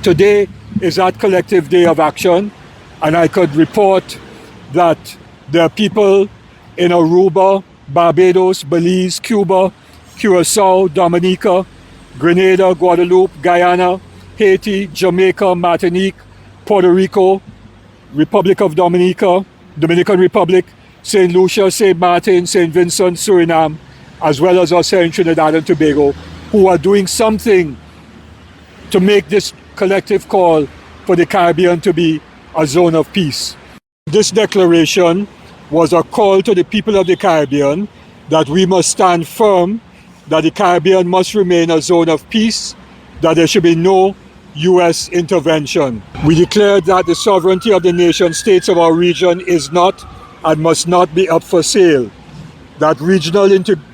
Today is that collective day of action, and I could report that there are people in Aruba, Barbados, Belize, Cuba, Curacao, Dominica, Grenada, Guadeloupe, Guyana, Haiti, Jamaica, Martinique, Puerto Rico, Republic of Dominica, Dominican Republic, St. Lucia, St. Martin, St. Vincent, Suriname, as well as us here in Trinidad and Tobago, who are doing something to make this collective call for the Caribbean to be a zone of peace. This declaration was a call to the people of the Caribbean that we must stand firm, that the Caribbean must remain a zone of peace, that there should be no U.S. intervention. We declared that the sovereignty of the nation states of our region is not and must not be up for sale, that regional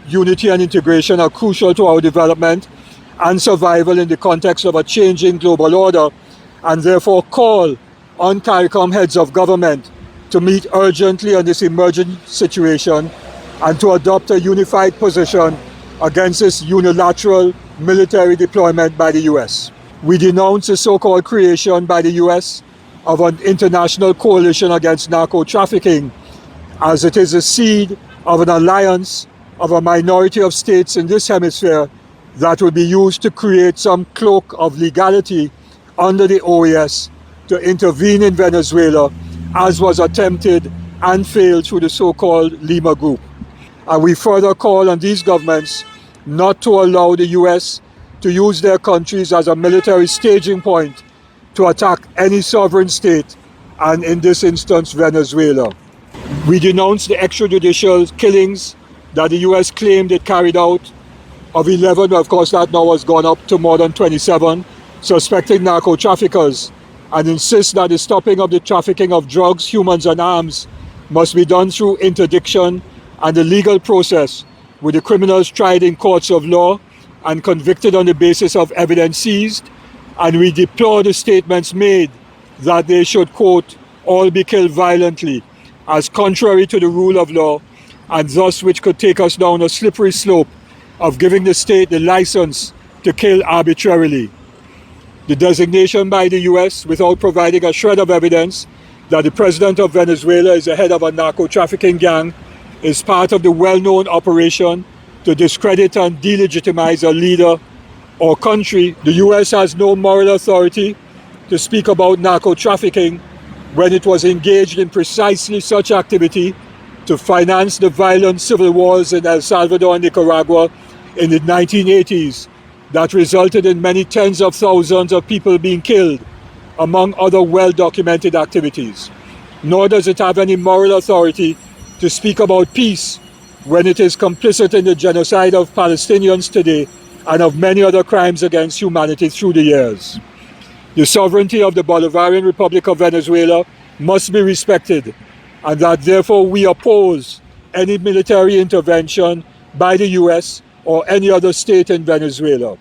unity and integration are crucial to our development and survival in the context of a changing global order, and therefore call on CARICOM heads of government to meet urgently on this emerging situation and to adopt a unified position against this unilateral military deployment by the U.S. We denounce the so-called creation by the U.S. of an international coalition against narco-trafficking, as it is a seed of an alliance of a minority of states in this hemisphere that will be used to create some cloak of legality under the OAS to intervene in Venezuela, as was attempted and failed through the so-called Lima Group. And we further call on these governments not to allow the US to use their countries as a military staging point to attack any sovereign state, and in this instance, Venezuela. We denounce the extrajudicial killings that the US claimed it carried out of 11, of course that now has gone up to more than 27, suspected narco traffickers, and insist that the stopping of the trafficking of drugs, humans and arms must be done through interdiction and the legal process, with the criminals tried in courts of law and convicted on the basis of evidence seized. And we deplore the statements made that they should, quote, all be killed violently, as contrary to the rule of law, and thus which could take us down a slippery slope of giving the state the license to kill arbitrarily. The designation by the US, without providing a shred of evidence that the president of Venezuela is the head of a narco-trafficking gang, is part of the well-known operation to discredit and delegitimize a leader or country. The US has no moral authority to speak about narco-trafficking when it was engaged in precisely such activity to finance the violent civil wars in El Salvador and Nicaragua in the 1980s that resulted in many tens of thousands of people being killed, among other well-documented activities. Nor does it have any moral authority to speak about peace when it is complicit in the genocide of Palestinians today and of many other crimes against humanity through the years. The sovereignty of the Bolivarian Republic of Venezuela must be respected, and that therefore we oppose any military intervention by the US or any other state in Venezuela.